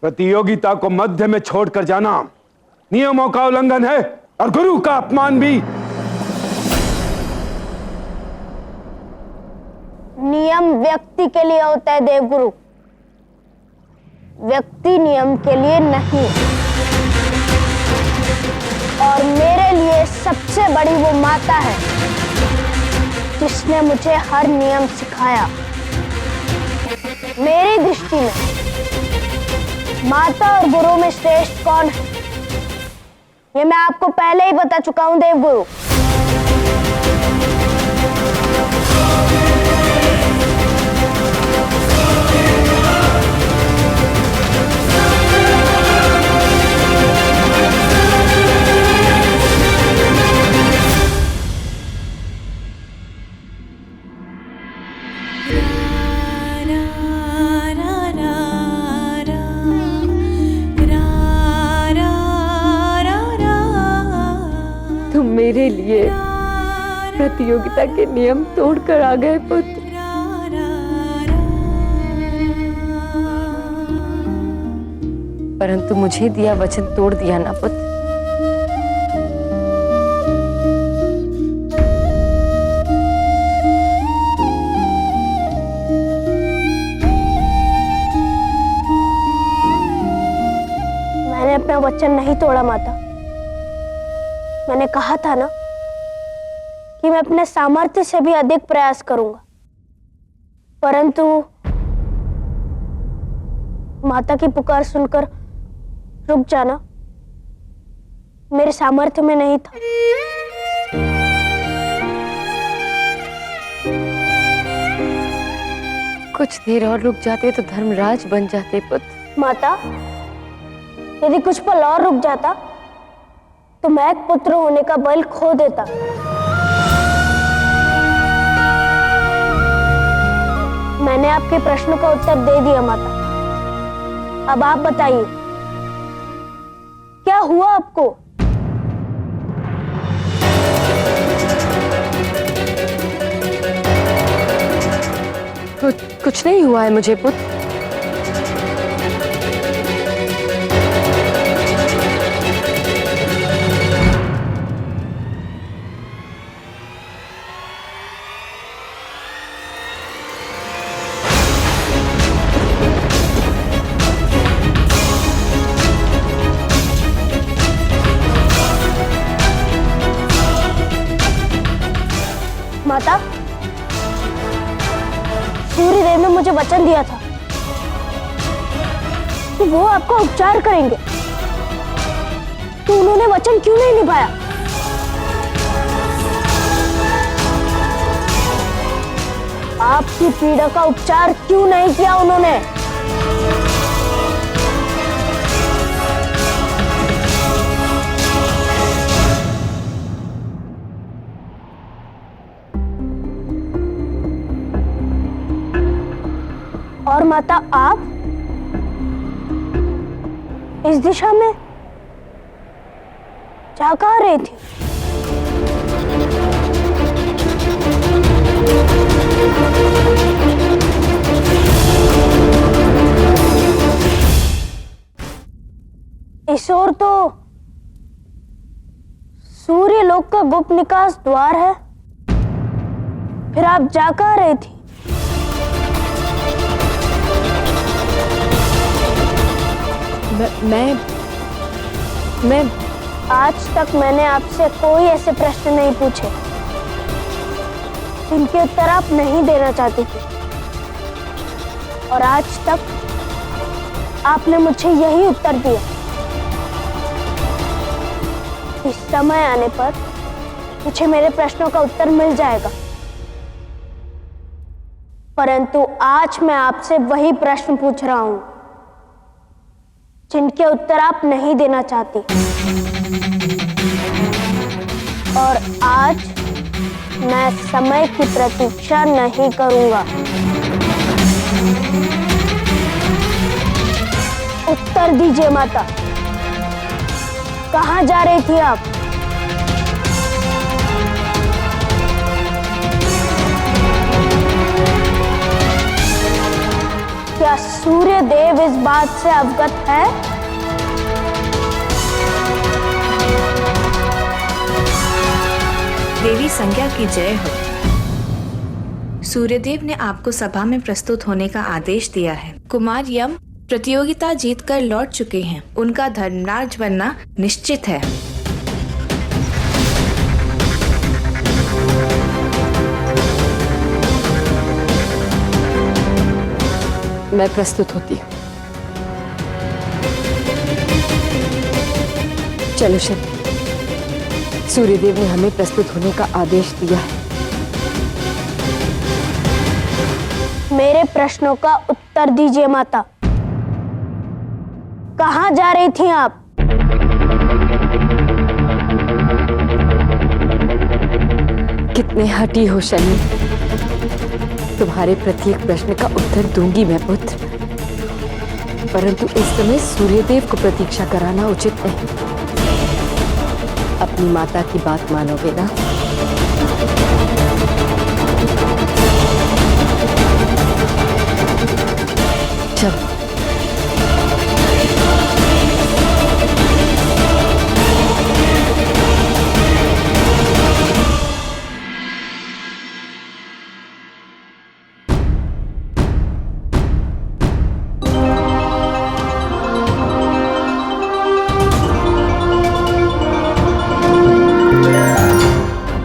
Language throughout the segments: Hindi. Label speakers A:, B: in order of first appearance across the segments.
A: प्रतियोगिता को मध्य में छोड़कर जाना नियमों का उल्लंघन है और गुरु का अपमान भी।
B: नियम व्यक्ति के लिए होता है देवगुरु, व्यक्ति नियम के लिए नहीं। और मेरे लिए सबसे बड़ी वो माता है जिसने मुझे हर नियम सिखाया। मेरी दृष्टि में माता और गुरु में श्रेष्ठ कौन है, ये मैं आपको पहले ही बता चुका हूं देवगुरु।
C: मेरे लिए प्रतियोगिता के नियम तोड़कर आ गए पुत्र। परंतु मुझे दिया वचन तोड़ दिया ना पुत्र।
B: मैंने अपना वचन नहीं तोड़ा माता। मैंने कहा था ना कि मैं अपने सामर्थ्य से भी अधिक प्रयास करूंगा, परंतु माता की पुकार सुनकर रुक जाना मेरे सामर्थ्य में नहीं था।
C: कुछ देर और रुक जाते तो धर्मराज बन जाते पुत्र।
B: माता, यदि कुछ पल और रुक जाता तो मैं एक पुत्र होने का बल खो देता। मैंने आपके प्रश्न का उत्तर दे दिया माता। अब आप बताइए, क्या हुआ आपको?
C: कुछ नहीं हुआ है मुझे पुत्र।
B: माता, सूर्यदेव ने मुझे वचन दिया था कि वो आपका उपचार करेंगे, तो उन्होंने वचन क्यों नहीं निभाया? आपकी पीड़ा का उपचार क्यों नहीं किया उन्होंने? और माता, आप इस दिशा में जा कहाँ रही थी? इस ओर तो सूर्य लोक का गुप्त निकास द्वार है, फिर आप जा कहाँ रही थी?
C: मैं
B: आज तक मैंने आपसे कोई ऐसे प्रश्न नहीं पूछे जिनके उत्तर आप नहीं देना चाहती थी, और आज तक आपने मुझे यही उत्तर दिया। इस समय आने पर मुझे मेरे प्रश्नों का उत्तर मिल जाएगा, परंतु आज मैं आपसे वही प्रश्न पूछ रहा हूं जिनके उत्तर आप नहीं देना चाहती। और आज मैं समय की प्रतीक्षा नहीं करूंगा। उत्तर दीजिए माता, कहां जा रही थी आप? क्या सूर्य देव इस बात से अवगत है?
D: देवी संज्ञा की जय हो। सूर्यदेव ने आपको सभा में प्रस्तुत होने का आदेश दिया है। कुमार यम प्रतियोगिता जीतकर लौट चुके हैं। उनका धर्मराज बनना निश्चित है।
C: मैं प्रस्तुत होती हूँ। चलो शनि, सूर्यदेव ने हमें प्रस्तुत होने का आदेश दिया है।
B: मेरे प्रश्नों का उत्तर दीजिए माता। कहाँ जा रही थी आप?
C: कितने हठी हो शनि। तुम्हारे प्रत्येक प्रश्न का उत्तर दूंगी मैं पुत्र, परंतु इस समय सूर्यदेव को प्रतीक्षा कराना उचित नहीं। अपनी माता की बात मानोगे ना? चलो।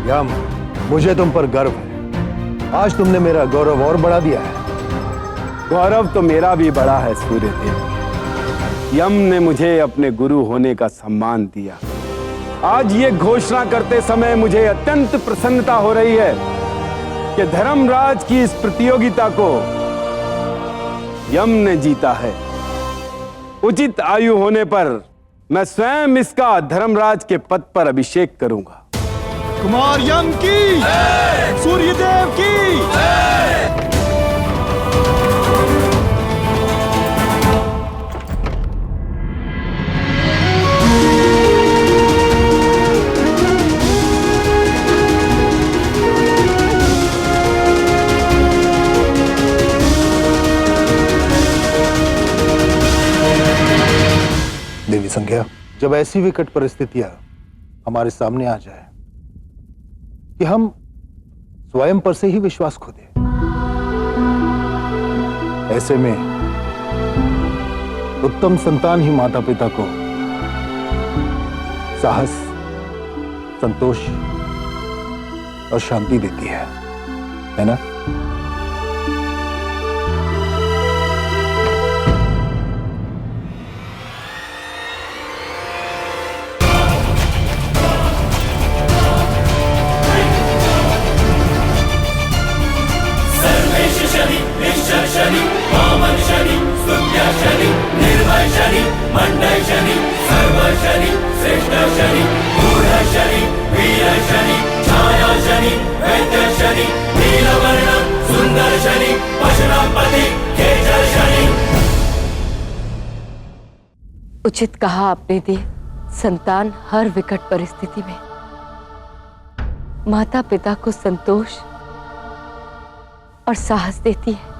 E: यम, मुझे तुम पर गर्व है। आज तुमने मेरा गौरव और बढ़ा दिया है।
A: गौरव तो मेरा भी बड़ा है सूर्यदेव। यम ने मुझे अपने गुरु होने का सम्मान दिया। आज ये घोषणा करते समय मुझे अत्यंत प्रसन्नता हो रही है कि धर्मराज की इस प्रतियोगिता को यम ने जीता है। उचित आयु होने पर मैं स्वयं इसका धर्मराज के पद पर अभिषेक करूंगा।
F: कुमार यम की, सूर्यदेव की।
E: देवी संज्ञा, जब ऐसी विकट परिस्थितियां हमारे सामने आ जाए कि हम स्वयं पर से ही विश्वास खो दें, ऐसे में उत्तम संतान ही माता पिता को साहस, संतोष और शांति देती है ना?
C: उचित कहा आपने दे। संतान हर विकट परिस्थिति में माता पिता को संतोष और साहस देती है।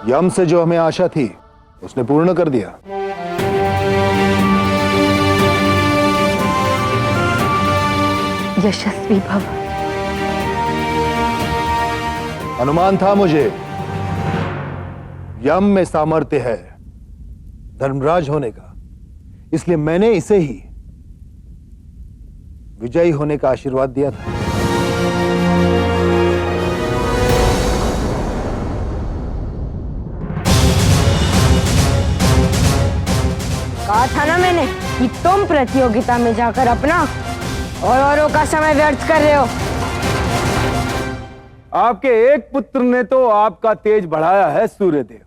E: यम से जो हमें आशा थी उसने पूर्ण कर दिया।
C: यशस्वी भव।
E: अनुमान था मुझे यम में सामर्थ्य है धर्मराज होने का, इसलिए मैंने इसे ही विजयी होने का आशीर्वाद दिया था।
G: कहा था ना मैंने कि तुम प्रतियोगिता में जाकर अपना और औरों का समय व्यर्थ कर रहे हो।
A: आपके एक पुत्र ने तो आपका तेज बढ़ाया है सूर्यदेव,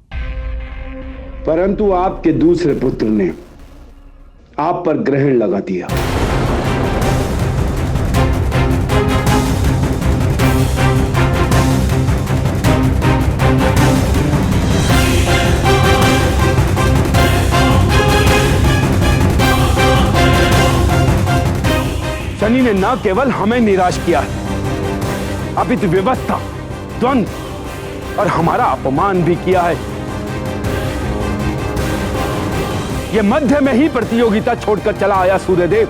A: परंतु आपके दूसरे पुत्र ने आप पर ग्रहण लगा दिया। शनि ने न केवल हमें निराश किया है, अपितु व्यवस्था, द्वंद्व और हमारा अपमान भी किया है। ये मध्य में ही प्रतियोगिता छोड़कर चला आया सूर्यदेव।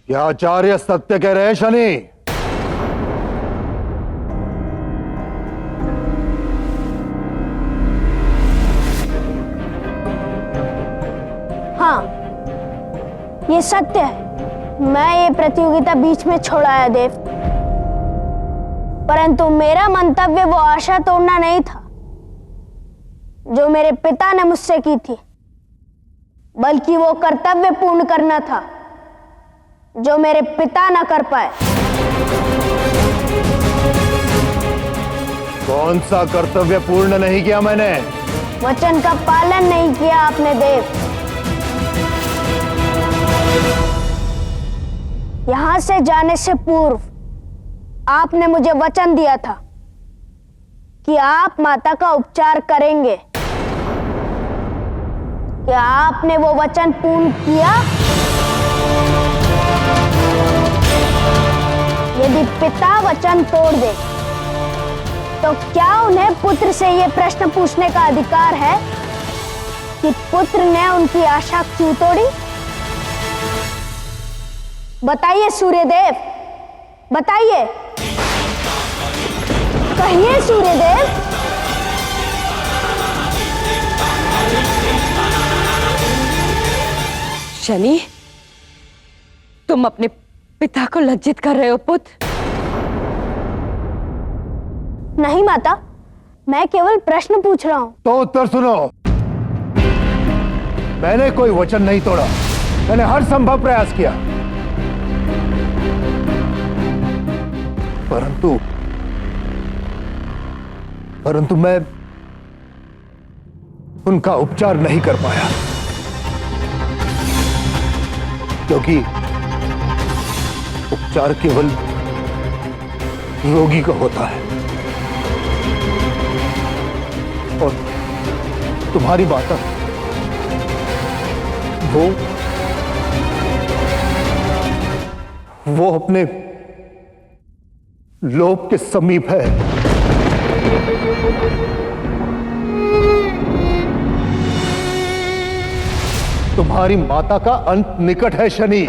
E: क्या आचार्य सत्य कह रहे हैं शनि?
B: हाँ, ये सत्य है। मैं ये प्रतियोगिता बीच में छोड़ आया देव, परंतु मेरा मंतव्य वो आशा तोड़ना नहीं था जो मेरे पिता ने मुझसे की थी, बल्कि वो कर्तव्य पूर्ण करना था जो मेरे पिता न कर पाए।
E: कौन सा कर्तव्य पूर्ण नहीं किया मैंने?
B: वचन का पालन नहीं किया आपने देव। यहां से जाने से पूर्व आपने मुझे वचन दिया था कि आप माता का उपचार करेंगे। क्या आपने वो वचन पूर्ण किया? यदि पिता वचन तोड़ दे तो क्या उन्हें पुत्र से ये प्रश्न पूछने का अधिकार है कि पुत्र ने उनकी आशा क्यों तोड़ी? बताइए सूर्यदेव, बताइए, कहिए सूर्यदेव।
C: शनि, तुम अपने पिता को लज्जित कर रहे हो पुत्र।
B: नहीं माता, मैं केवल प्रश्न पूछ रहा हूं।
E: तो उत्तर सुनो। मैंने कोई वचन नहीं तोड़ा, मैंने हर संभव प्रयास किया, परंतु मैं उनका उपचार नहीं कर पाया, क्योंकि उपचार केवल रोगी को होता है और तुम्हारी माता वो अपने लोभ के समीप है। तुम्हारी माता का अंत निकट है शनि।